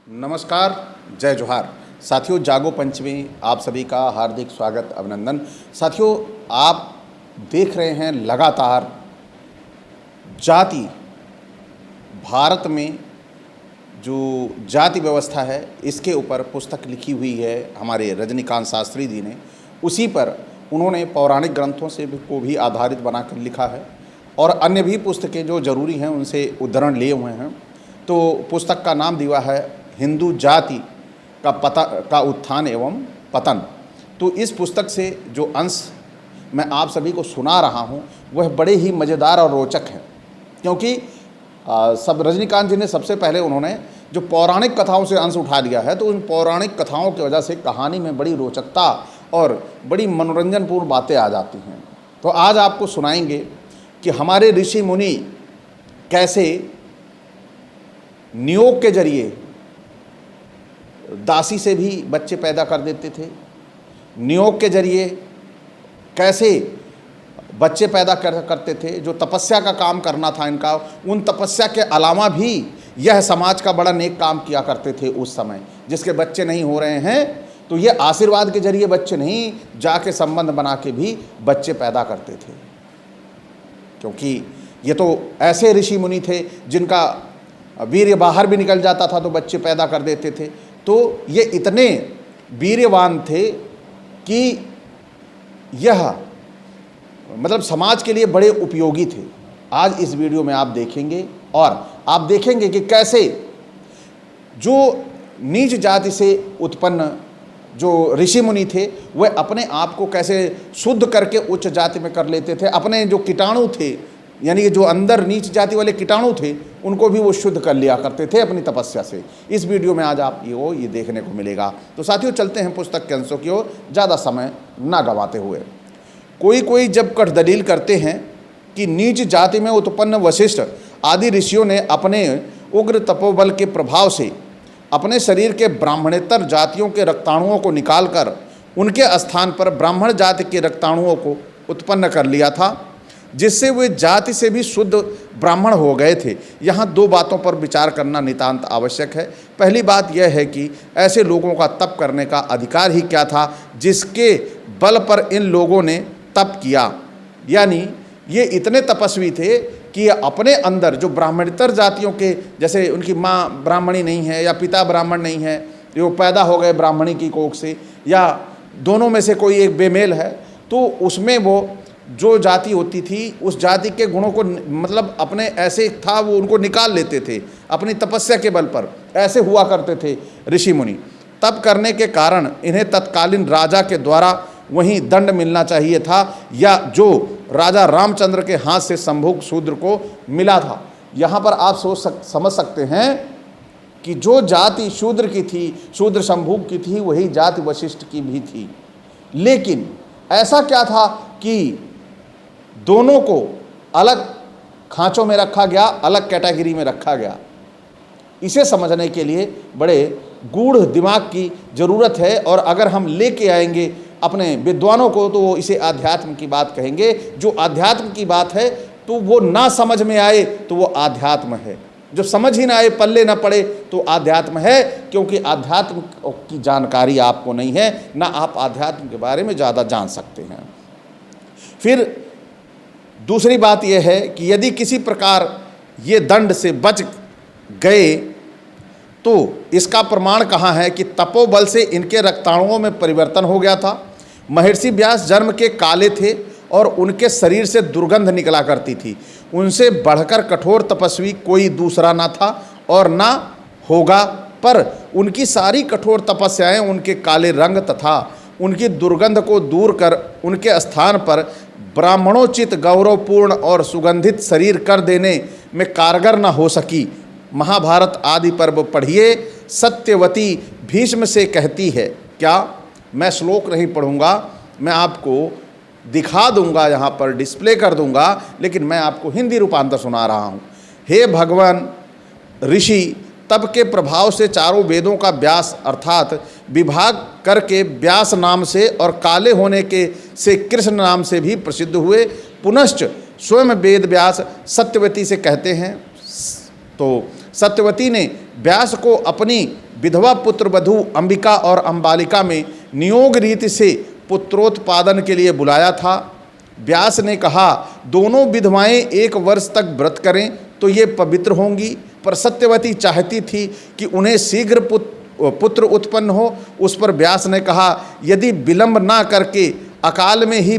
नमस्कार, जय जोहार। साथियों, जागो पंच में आप सभी का हार्दिक स्वागत, अभिनंदन। साथियों, आप देख रहे हैं लगातार जाति, भारत में जो जाति व्यवस्था है इसके ऊपर पुस्तक लिखी हुई है हमारे रजनीकांत शास्त्री जी ने। उसी पर उन्होंने पौराणिक ग्रंथों से को भी आधारित बनाकर लिखा है और अन्य भी पुस्तकें जो जरूरी हैं उनसे उद्धरण लिए हुए हैं। तो पुस्तक का नाम दिया है हिंदू जाति का उत्थान एवं पतन। तो इस पुस्तक से जो अंश मैं आप सभी को सुना रहा हूँ वह बड़े ही मज़ेदार और रोचक हैं, क्योंकि सब रजनीकांत जी ने सबसे पहले उन्होंने जो पौराणिक कथाओं से अंश उठा लिया है, तो उन पौराणिक कथाओं की वजह से कहानी में बड़ी रोचकता और बड़ी मनोरंजनपूर्ण बातें आ जाती हैं। तो आज आपको सुनाएंगे कि हमारे ऋषि मुनि कैसे नियोग के जरिए दासी से भी बच्चे पैदा कर देते थे, नियोग के जरिए कैसे बच्चे पैदा करते थे। जो तपस्या का काम करना था इनका, उन तपस्या के अलावा भी यह समाज का बड़ा नेक काम किया करते थे उस समय। जिसके बच्चे नहीं हो रहे हैं तो ये आशीर्वाद के जरिए बच्चे नहीं, जाके संबंध बना के भी बच्चे पैदा करते थे, क्योंकि ये तो ऐसे ऋषि मुनि थे जिनका वीर्य बाहर भी निकल जाता था तो बच्चे पैदा कर देते थे। तो ये इतने वीर्यवान थे कि यह मतलब समाज के लिए बड़े उपयोगी थे। आज इस वीडियो में आप देखेंगे और आप देखेंगे कि कैसे जो नीच जाति से उत्पन्न जो ऋषि मुनि थे वह अपने आप को कैसे शुद्ध करके उच्च जाति में कर लेते थे। अपने जो कीटाणु थे, यानी कि जो अंदर नीच जाति वाले कीटाणु थे, उनको भी वो शुद्ध कर लिया करते थे अपनी तपस्या से। इस वीडियो में आज आप ये देखने को मिलेगा। तो साथियों, चलते हैं पुस्तक के अंशों की ओर, ज़्यादा समय ना गंवाते हुए। कोई जब कट दलील करते हैं कि नीच जाति में उत्पन्न वशिष्ठ आदि ऋषियों ने अपने उग्र तपोबल के प्रभाव से अपने शरीर के ब्राह्मणेतर जातियों के रक्ताणुओं को निकालकर उनके स्थान पर ब्राह्मण जाति के रक्ताणुओं को उत्पन्न कर लिया था, जिससे वे जाति से भी शुद्ध ब्राह्मण हो गए थे। यहाँ दो बातों पर विचार करना नितांत आवश्यक है। पहली बात यह है कि ऐसे लोगों का तप करने का अधिकार ही क्या था जिसके बल पर इन लोगों ने तप किया। यानी ये इतने तपस्वी थे कि अपने अंदर जो ब्राह्मणेतर जातियों के, जैसे उनकी माँ ब्राह्मणी नहीं है या पिता ब्राह्मण नहीं है, जो पैदा हो गए ब्राह्मणी की कोख से, या दोनों में से कोई एक बेमेल है, तो उसमें वो जो जाति होती थी उस जाति के गुणों को मतलब अपने ऐसे था वो उनको निकाल लेते थे अपनी तपस्या के बल पर। ऐसे हुआ करते थे ऋषि मुनि। तप करने के कारण इन्हें तत्कालीन राजा के द्वारा वहीं दंड मिलना चाहिए था, या जो राजा रामचंद्र के हाथ से संभोग शूद्र को मिला था। यहाँ पर आप समझ सकते हैं कि जो जाति शूद्र की थी, शूद्र संभोग की थी, वही जाति वशिष्ठ की भी थी। लेकिन ऐसा क्या था कि दोनों को अलग खांचों में रखा गया, अलग कैटेगरी में रखा गया। इसे समझने के लिए बड़े गूढ़ दिमाग की ज़रूरत है, और अगर हम लेके आएंगे अपने विद्वानों को तो वो इसे अध्यात्म की बात कहेंगे। जो अध्यात्म की बात है तो वो ना समझ में आए तो वो अध्यात्म है, जो समझ ही ना आए, पल्ले ना पड़े तो अध्यात्म है, क्योंकि अध्यात्म की जानकारी आपको नहीं है, ना आप अध्यात्म के बारे में ज़्यादा जान सकते हैं। फिर दूसरी बात यह है कि यदि किसी प्रकार ये दंड से बच गए तो इसका प्रमाण कहाँ है कि तपोबल से इनके रक्ताणुओं में परिवर्तन हो गया था। महर्षि व्यास जन्म के काले थे और उनके शरीर से दुर्गंध निकला करती थी। उनसे बढ़कर कठोर तपस्वी कोई दूसरा ना था और ना होगा, पर उनकी सारी कठोर तपस्याएं उनके काले रंग तथा उनकी दुर्गंध को दूर कर उनके स्थान पर ब्राह्मणोचित गौरवपूर्ण और सुगंधित शरीर कर देने में कारगर न हो सकी। महाभारत आदि पर्व पढ़िए। सत्यवती भीष्म से कहती है, क्या मैं श्लोक नहीं पढ़ूंगा, मैं आपको दिखा दूंगा, यहाँ पर डिस्प्ले कर दूंगा, लेकिन मैं आपको हिंदी रूपांतर सुना रहा हूँ। हे भगवान, ऋषि तप के प्रभाव से चारों वेदों का व्यास अर्थात विभाग करके व्यास नाम से और काले होने के से कृष्ण नाम से भी प्रसिद्ध हुए। पुनश्च स्वयं वेद व्यास सत्यवती से कहते हैं। तो सत्यवती ने व्यास को अपनी विधवा पुत्र वधू अंबिका और अंबालिका में नियोग रीति से पुत्रोत्पादन के लिए बुलाया था। व्यास ने कहा, दोनों विधवाएं 1 वर्ष तक व्रत करें तो ये पवित्र होंगी, पर सत्यवती चाहती थी कि उन्हें शीघ्र पुत्र उत्पन्न हो। उस पर व्यास ने कहा, यदि विलंब ना करके अकाल में ही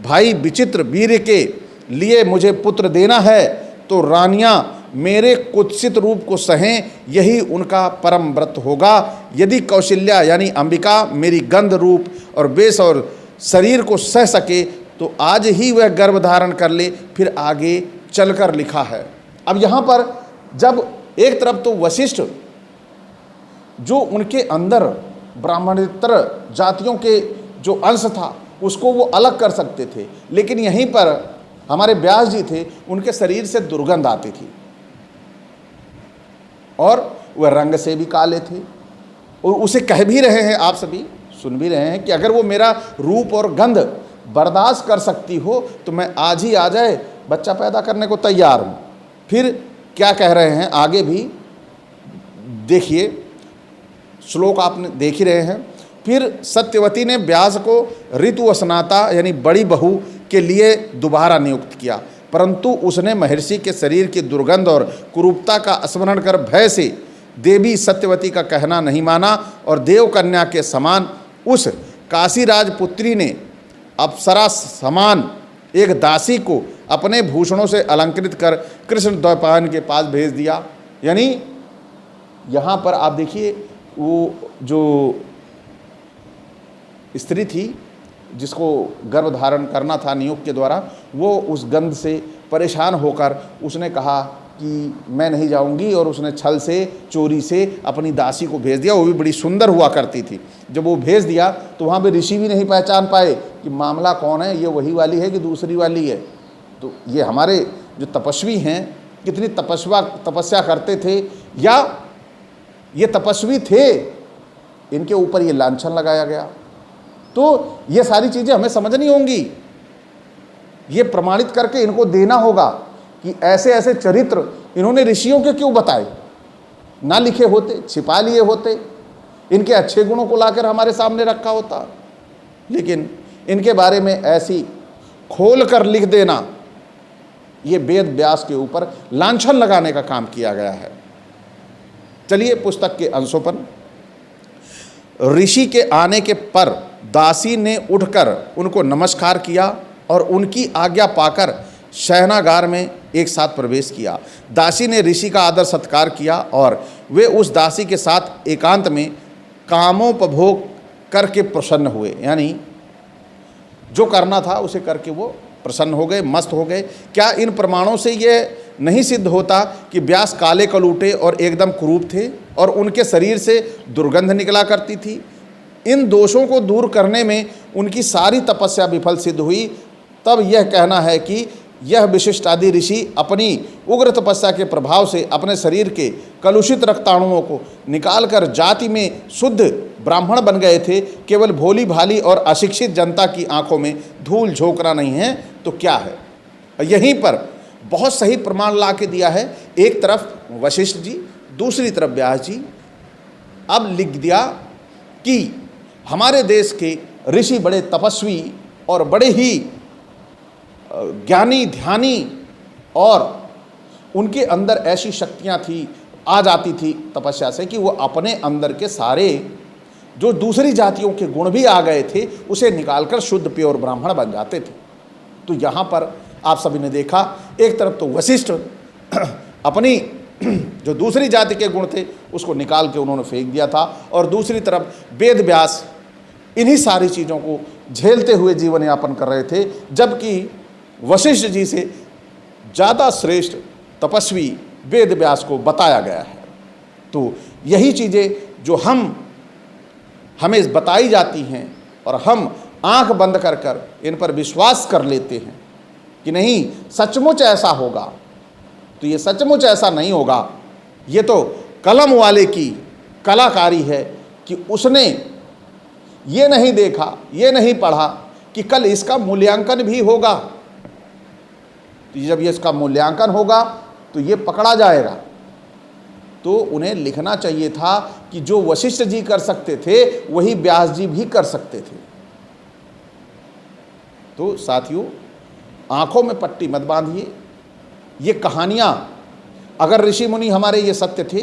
भाई विचित्र वीर्य के लिए मुझे पुत्र देना है तो रानियां मेरे कुत्सित रूप को सहें, यही उनका परम व्रत होगा। यदि कौशल्या यानी अंबिका मेरी गंध रूप और वेश और शरीर को सह सके तो आज ही वह गर्भ धारण कर ले, फिर आगे चलकर लिखा है। अब यहाँ पर जब एक तरफ तो वशिष्ठ जो उनके अंदर ब्राह्मणेतर जातियों के जो अंश था उसको वो अलग कर सकते थे, लेकिन यहीं पर हमारे व्यास जी थे, उनके शरीर से दुर्गंध आती थी और वह रंग से भी काले थे। और उसे कह भी रहे हैं, आप सभी सुन भी रहे हैं कि अगर वो मेरा रूप और गंध बर्दाश्त कर सकती हो तो मैं आज ही आ जाए, बच्चा पैदा करने को तैयार हूँ। फिर क्या कह रहे हैं आगे भी देखिए, श्लोक आपने देख ही रहे हैं। फिर सत्यवती ने व्यास को ऋतु स्नाता यानी बड़ी बहू के लिए दोबारा नियुक्त किया, परंतु उसने महर्षि के शरीर की दुर्गंध और कुरूपता का स्मरण कर भय से देवी सत्यवती का कहना नहीं माना और देवकन्या के समान उस काशीराज पुत्री ने अप्सरा समान एक दासी को अपने भूषणों से अलंकृत कर कृष्ण द्वैपायन के पास भेज दिया। यानी यहाँ पर आप देखिए, वो जो स्त्री थी जिसको गर्भ धारण करना था नियोग के द्वारा, वो उस गंध से परेशान होकर उसने कहा कि मैं नहीं जाऊंगी, और उसने छल से चोरी से अपनी दासी को भेज दिया। वो भी बड़ी सुंदर हुआ करती थी। जब वो भेज दिया तो वहाँ पे ऋषि भी नहीं पहचान पाए कि मामला कौन है, ये वही वाली है कि दूसरी वाली है। तो ये हमारे जो तपस्वी हैं कितनी तपस्या करते थे, या ये तपस्वी थे, इनके ऊपर ये लांछन लगाया गया। तो ये सारी चीज़ें हमें समझनी होंगी, ये प्रमाणित करके इनको देना होगा कि ऐसे ऐसे चरित्र इन्होंने ऋषियों के क्यों बताए, ना लिखे होते, छिपा लिए होते, इनके अच्छे गुणों को लाकर हमारे सामने रखा होता। लेकिन इनके बारे में ऐसी खोल कर लिख देना, ये वेद व्यास के ऊपर लांछन लगाने का काम किया गया है। चलिए पुस्तक के अंशों पर। ऋषि के आने के पर दासी ने उठकर उनको नमस्कार किया और उनकी आज्ञा पाकर शयनागार में एक साथ प्रवेश किया। दासी ने ऋषि का आदर सत्कार किया और वे उस दासी के साथ एकांत में कामोपभोग करके प्रसन्न हुए। यानी जो करना था उसे करके वो प्रसन्न हो गए, मस्त हो गए। क्या इन प्रमाणों से ये नहीं सिद्ध होता कि व्यास काले कलूटे और एकदम कुरूप थे और उनके शरीर से दुर्गंध निकला करती थी? इन दोषों को दूर करने में उनकी सारी तपस्या विफल सिद्ध हुई। तब यह कहना है कि यह विशिष्टादि ऋषि अपनी उग्र तपस्या के प्रभाव से अपने शरीर के कलुषित रक्ताणुओं को निकालकर जाति में शुद्ध ब्राह्मण बन गए थे। केवल भोली भाली और अशिक्षित जनता की आंखों में धूल झोंकना नहीं है तो क्या है? यहीं पर बहुत सही प्रमाण ला के दिया है। एक तरफ वशिष्ठ जी, दूसरी तरफ व्यास जी। अब लिख दिया कि हमारे देश के ऋषि बड़े तपस्वी और बड़े ही ज्ञानी ध्यानी, और उनके अंदर ऐसी शक्तियां थी, आ जाती थी तपस्या से, कि वो अपने अंदर के सारे जो दूसरी जातियों के गुण भी आ गए थे उसे निकालकर शुद्ध प्योर ब्राह्मण बन जाते थे। तो यहाँ पर आप सभी ने देखा, एक तरफ तो वशिष्ठ अपनी जो दूसरी जाति के गुण थे उसको निकाल के उन्होंने फेंक दिया था, और दूसरी तरफ वेद व्यास इन्हीं सारी चीज़ों को झेलते हुए जीवन यापन कर रहे थे। जबकि वशिष्ठ जी से ज़्यादा श्रेष्ठ तपस्वी वेद व्यास को बताया गया है। तो यही चीज़ें जो हमें बताई जाती हैं और हम आंख बंद कर कर इन पर विश्वास कर लेते हैं कि नहीं सचमुच ऐसा होगा, तो ये सचमुच ऐसा नहीं होगा। ये तो कलम वाले की कलाकारी है कि उसने ये नहीं देखा, ये नहीं पढ़ा कि कल इसका मूल्यांकन भी होगा। तो जब ये इसका मूल्यांकन होगा तो ये पकड़ा जाएगा। तो उन्हें लिखना चाहिए था कि जो वशिष्ठ जी कर सकते थे वही व्यास जी भी कर सकते थे। तो साथियों, आंखों में पट्टी मत बांधिए। ये कहानियां, अगर ऋषि मुनि हमारे ये सत्य थे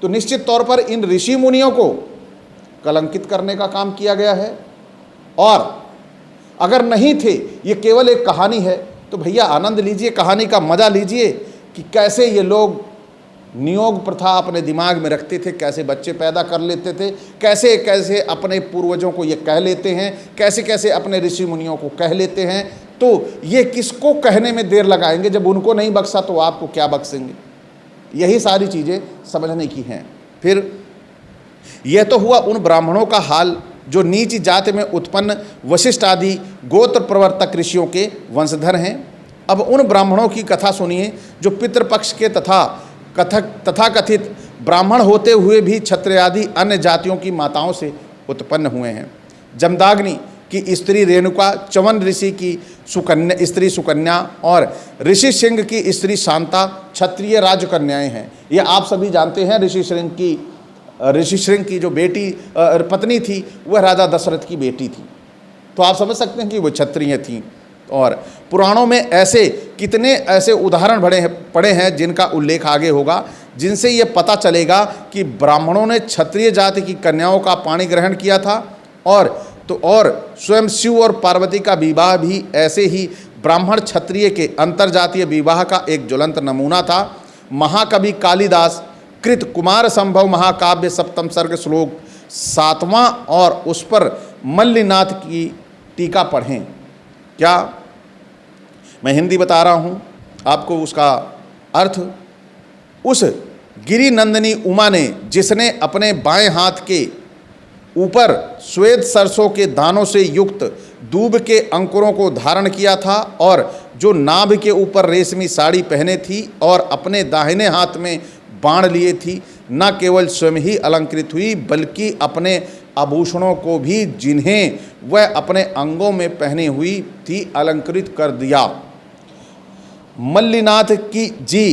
तो निश्चित तौर पर इन ऋषि मुनियों को कलंकित करने का काम किया गया है, और अगर नहीं थे, ये केवल एक कहानी है, तो भैया आनंद लीजिए, कहानी का मजा लीजिए कि कैसे ये लोग नियोग प्रथा अपने दिमाग में रखते थे, कैसे बच्चे पैदा कर लेते थे, कैसे कैसे अपने पूर्वजों को ये कह लेते हैं, कैसे कैसे अपने ऋषि मुनियों को कह लेते हैं। तो ये किसको कहने में देर लगाएंगे? जब उनको नहीं बख्शा तो आपको क्या बख्शेंगे? यही सारी चीज़ें समझने की हैं। फिर यह तो हुआ उन ब्राह्मणों का हाल जो नीच जाति में उत्पन्न वशिष्ठ आदि गोत्र प्रवर्तक ऋषियों के वंशधर हैं। अब उन ब्राह्मणों की कथा सुनिए जो पितृपक्ष के तथाकथित ब्राह्मण होते हुए भी क्षत्रिय आदि अन्य जातियों की माताओं से उत्पन्न हुए हैं। जमदाग्नि की स्त्री रेणुका, चवन ऋषि की स्त्री सुकन्या और ऋषि सिंह की स्त्री शांता क्षत्रिय राजकन्याएं हैं। ये आप सभी जानते हैं। ऋषि श्रृंग की जो बेटी पत्नी थी वह राजा दशरथ की बेटी थी, तो आप समझ सकते हैं कि वो क्षत्रिय थीं। और पुराणों में ऐसे कितने ऐसे उदाहरण पड़े हैं जिनका उल्लेख आगे होगा, जिनसे ये पता चलेगा कि ब्राह्मणों ने क्षत्रिय जाति की कन्याओं का पाणी ग्रहण किया था। और स्वयं शिव और पार्वती का विवाह भी ऐसे ही ब्राह्मण क्षत्रिय के अंतरजातीय विवाह का एक ज्वलंत नमूना था। महाकवि कालिदास कृत कुमार संभव महाकाव्य सप्तम सर्ग श्लोक 7वां और उस पर मल्लिनाथ की टीका पढ़ें। क्या मैं हिंदी बता रहा हूँ आपको उसका अर्थ? उस गिरि नंदिनी उमा ने, जिसने अपने बाएं हाथ के ऊपर श्वेत सरसों के दानों से युक्त दूब के अंकुरों को धारण किया था और जो नाभि के ऊपर रेशमी साड़ी पहने थी और अपने दाहिने हाथ में बाण लिए थी, न केवल स्वयं ही अलंकृत हुई बल्कि अपने आभूषणों को भी, जिन्हें वह अपने अंगों में पहने हुई थी, अलंकृत कर दिया। मल्लिनाथ की जी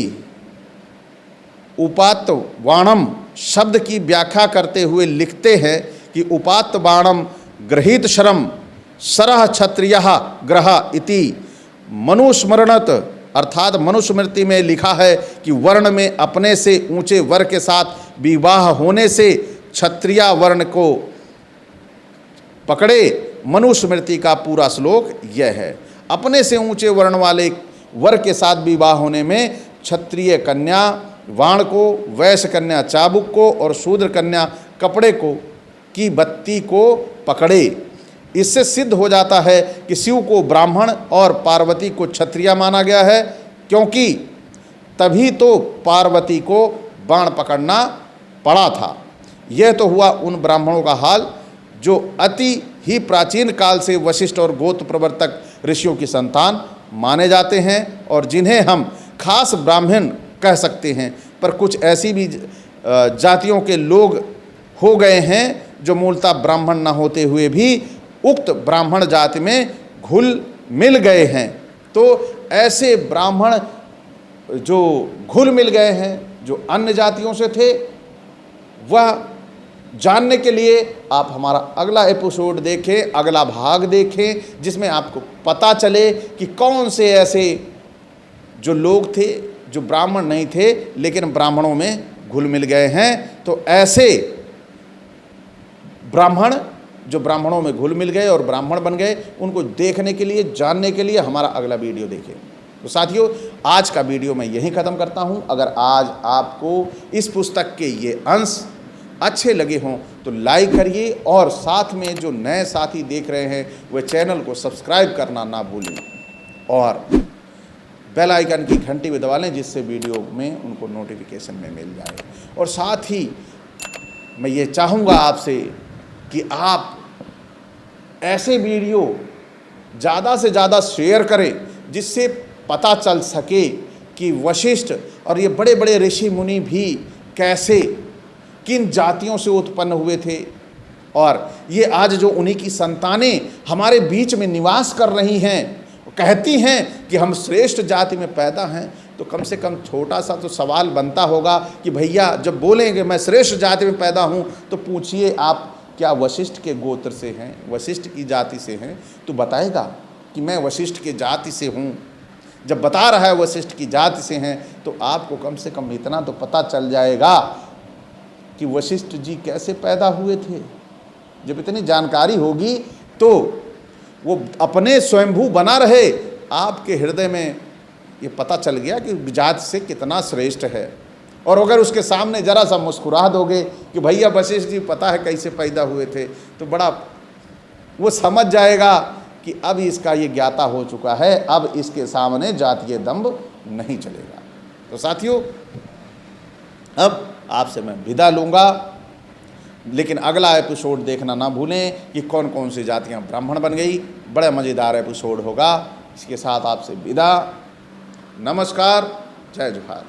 उपात्त वाणम शब्द की व्याख्या करते हुए लिखते हैं कि उपात्त बाणम गृहीत शरम सरह क्षत्रिय ग्रह इति मनुस्मरणत, अर्थात मनुस्मृति में लिखा है कि वर्ण में अपने से ऊंचे वर के साथ विवाह होने से क्षत्रिय वर्ण को पकड़े। मनुस्मृति का पूरा श्लोक यह है। अपने से ऊंचे वर्ण वाले वर के साथ विवाह होने में क्षत्रिय कन्या वाण को, वैश्य कन्या चाबुक को और शूद्र कन्या कपड़े को की बत्ती को पकड़े। इससे सिद्ध हो जाता है कि शिव को ब्राह्मण और पार्वती को क्षत्रिय माना गया है, क्योंकि तभी तो पार्वती को बाण पकड़ना पड़ा था। यह तो हुआ उन ब्राह्मणों का हाल जो अति ही प्राचीन काल से वशिष्ठ और गोत्र प्रवर्तक ऋषियों की संतान माने जाते हैं और जिन्हें हम खास ब्राह्मण कह सकते हैं। पर कुछ ऐसी भी जातियों के लोग हो गए हैं जो मूलतः ब्राह्मण न होते हुए भी उक्त ब्राह्मण जाति में घुल मिल गए हैं। तो ऐसे ब्राह्मण जो घुल मिल गए हैं, जो अन्य जातियों से थे, वह जानने के लिए आप हमारा अगला एपिसोड देखें, अगला भाग देखें, जिसमें आपको पता चले कि कौन से ऐसे जो लोग थे जो ब्राह्मण नहीं थे लेकिन ब्राह्मणों में घुल मिल गए हैं। तो ऐसे ब्राह्मण जो ब्राह्मणों में घुल मिल गए और ब्राह्मण बन गए, उनको देखने के लिए, जानने के लिए हमारा अगला वीडियो देखें। तो साथियों, आज का वीडियो मैं यहीं ख़त्म करता हूं। अगर आज आपको इस पुस्तक के ये अंश अच्छे लगे हों तो लाइक करिए और साथ में जो नए साथी देख रहे हैं वह चैनल को सब्सक्राइब करना ना भूलें और बेल आइकन की घंटी भी दबा लें, जिससे वीडियो में उनको नोटिफिकेशन में मिल जाए। और साथ ही मैं ये चाहूँगा आपसे कि आप ऐसे वीडियो ज़्यादा से ज़्यादा शेयर करें, जिससे पता चल सके कि वशिष्ठ और ये बड़े बड़े ऋषि मुनि भी कैसे, किन जातियों से उत्पन्न हुए थे और ये आज जो उन्हीं की संतानें हमारे बीच में निवास कर रही हैं, कहती हैं कि हम श्रेष्ठ जाति में पैदा हैं, तो कम से कम छोटा सा तो सवाल बनता होगा कि भैया जब बोलेंगे मैं श्रेष्ठ जाति में पैदा हूँ, तो पूछिए आप क्या वशिष्ठ के गोत्र से हैं, वशिष्ठ की जाति से हैं? तो बताएगा कि मैं वशिष्ठ के जाति से हूँ। जब बता रहा है वशिष्ठ की जाति से हैं, तो आपको कम से कम इतना तो पता चल जाएगा कि वशिष्ठ जी कैसे पैदा हुए थे। जब इतनी जानकारी होगी तो वो अपने स्वयंभू बना रहे, आपके हृदय में ये पता चल गया कि जाति से कितना श्रेष्ठ है। और अगर उसके सामने जरा सा मुस्कुरा दोगे कि भैया वशिष्ठ जी पता है कैसे पैदा हुए थे, तो बड़ा वो समझ जाएगा कि अब इसका ये ज्ञाता हो चुका है, अब इसके सामने जातीय दंभ नहीं चलेगा। तो साथियों, अब आपसे मैं विदा लूँगा, लेकिन अगला एपिसोड देखना ना भूलें कि कौन कौन सी जातियाँ ब्राह्मण बन गई। बड़ा मज़ेदार एपिसोड होगा। इसके साथ आपसे विदा, नमस्कार, जय जोहार।